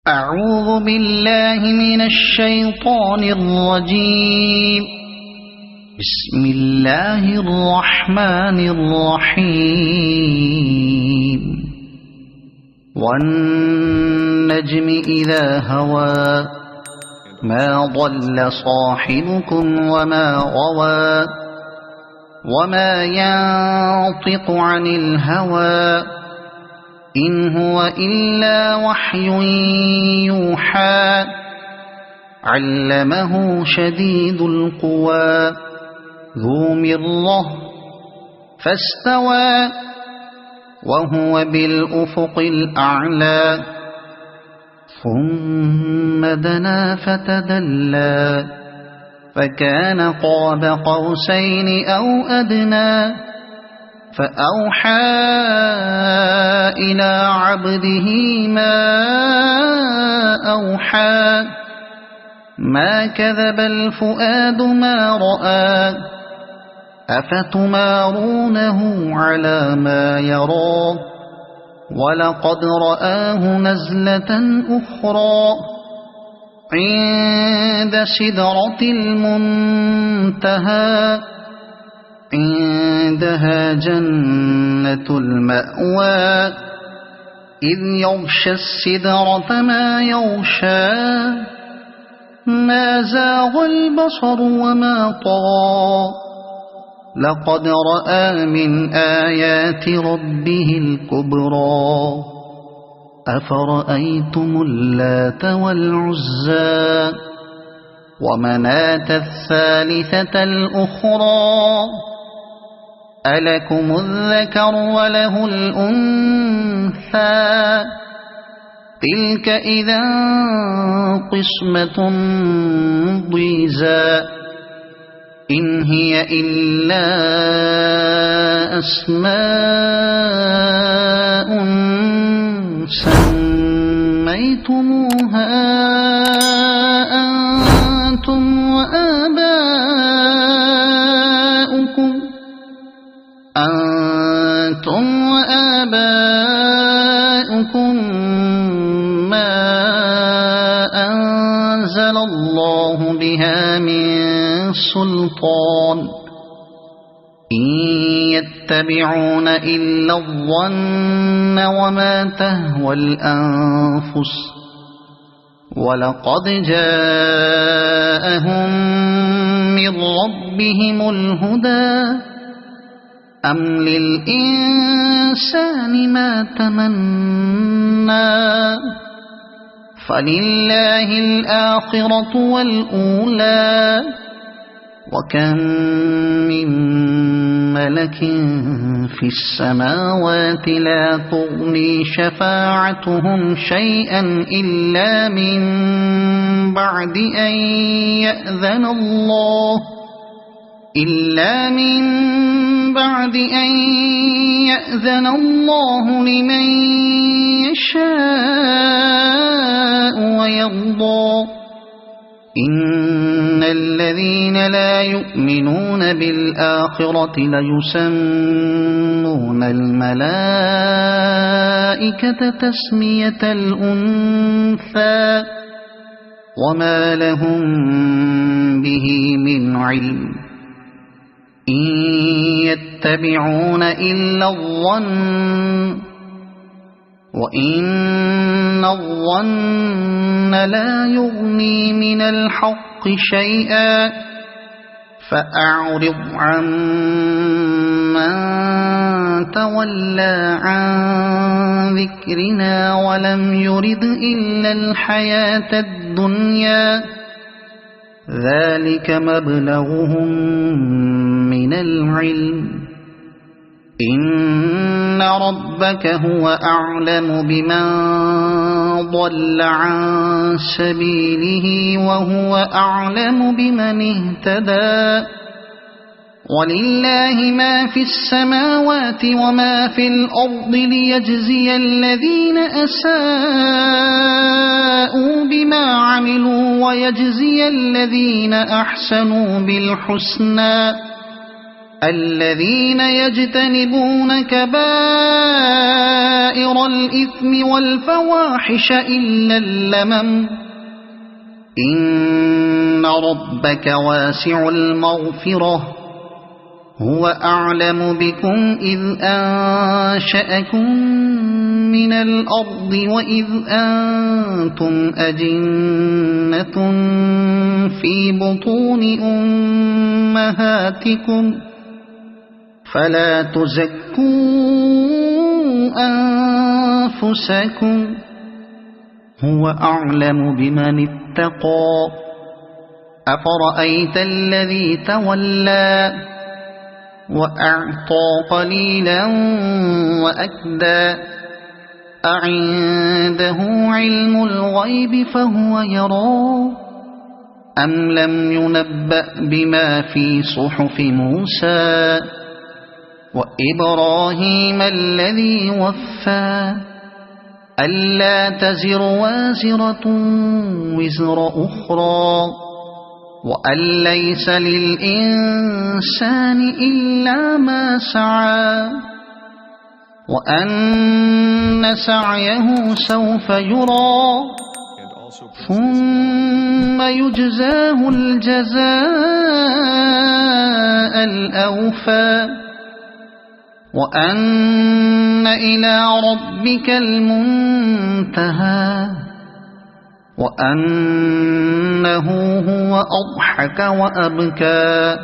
أعوذ بالله من الشيطان الرجيم. بسم الله الرحمن الرحيم. والنجم إذا هوى ما ضل صاحبكم وما غوى وما ينطق عن الهوى إن هو إلا وحي يوحى علمه شديد القوى ذو مرة فاستوى وهو بالأفق الأعلى ثم دنا فتدلى فكان قاب قوسين أو أدنى فأوحى إلى عبده ما أوحى ما كذب الفؤاد ما رأى أفتمارونه على ما يرى ولقد رآه نزلة أخرى عند سدرة المنتهى عندها جنة المأوى إذ يغشى السدرة ما يغشى ما زاغ البصر وما طغى لقد رأى من آيات ربه الكبرى أفرأيتم اللات والعزى ومناة الثالثة الأخرى ألكم الذكر وله الأنثى تلك إذا قسمة ضيزى إن هي إلا أسماء سميتموها أنتم وآباؤكم ما أنزل الله بها من سلطان إن يتبعون إلا الظن وما تهوى الأنفس ولقد جاءهم من ربهم الهدى أم للإنسان ما تمنى فلله الآخرة والأولى وكم من ملك في السماوات لا تغني شفاعتهم شيئا إلا من بعد أن يأذن الله لمن يشاء ويرضى إن الذين لا يؤمنون بالآخرة ليسمون الملائكة تسمية الأنثى وما لهم به من علم إن يتبعون إلا الظن وإن الظن لا يغني من الحق شيئا فأعرض عن من تولى عن ذكرنا ولم يرد إلا الحياة الدنيا ذلك مبلغهم من العلم إن ربك هو أعلم بمن ضل عن سبيله وهو أعلم بمن اهتدى ولله ما في السماوات وما في الأرض ليجزي الذين أساءوا بما عملوا ويجزي الذين أحسنوا بالحسنى الذين يجتنبون كبائر كبائر الإثم والفواحش إلا اللمم إن ربك واسع المغفرة هو أعلم بكم إذ أنشأكم من الأرض وإذ أنتم أجنة في بطون أمهاتكم فلا تزكوا أنفسكم هو أعلم بمن اتقى أفرأيت الذي تولى وأعطى قليلا وأكدى أعنده علم الغيب فهو يرى أم لم ينبأ بما في صحف موسى وإبراهيم الذي وفى ألا تزر وازرة وزر أخرى وأن ليس للإنسان إلا ما سعى وأن سعيه سوف يرى ثم يجزاه الجزاء الأوفى وأن إلى ربك المنتهى وأنه هو أضحك وأبكى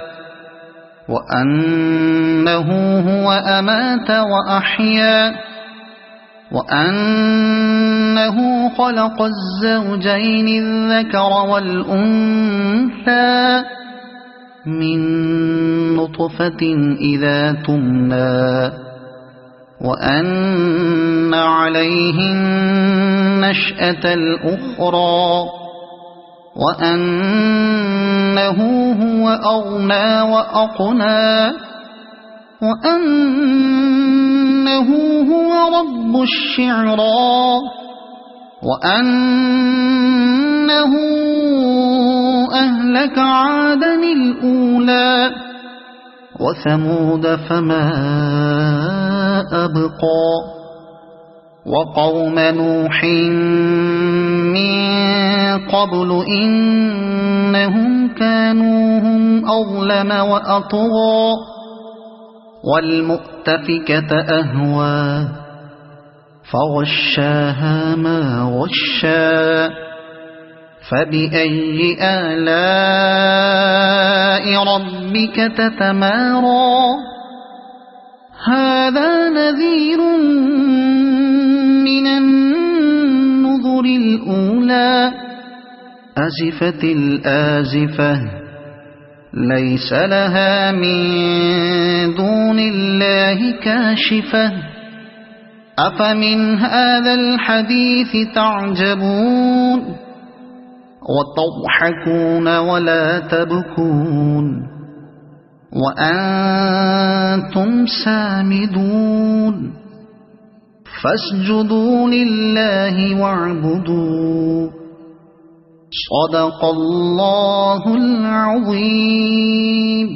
وأنه هو أمات وأحيا وأنه خلق الزوجين الذكر والأنثى من نطفة إذا تمنى وأن عليه النشأة الأخرى وأنه هو أغنى وأقنى وأنه هو رب الشعرى وأنه أهلك عادا الأولى وثمود فما أبقى وقوم نوح من قبل إنهم كانوا هم أظلم وأطغى والمؤتفكة أهوى فغشاها ما غشا فبأي آلاء ربك تتمارى هذا نذير من النذر الأولى أزفت الآزفة ليس لها من دون الله كاشفة أفمن هذا الحديث تعجبون وتضحكون ولا تبكون وأنتم سامدون فاسجدوا لله واعبدوا صدق الله العظيم.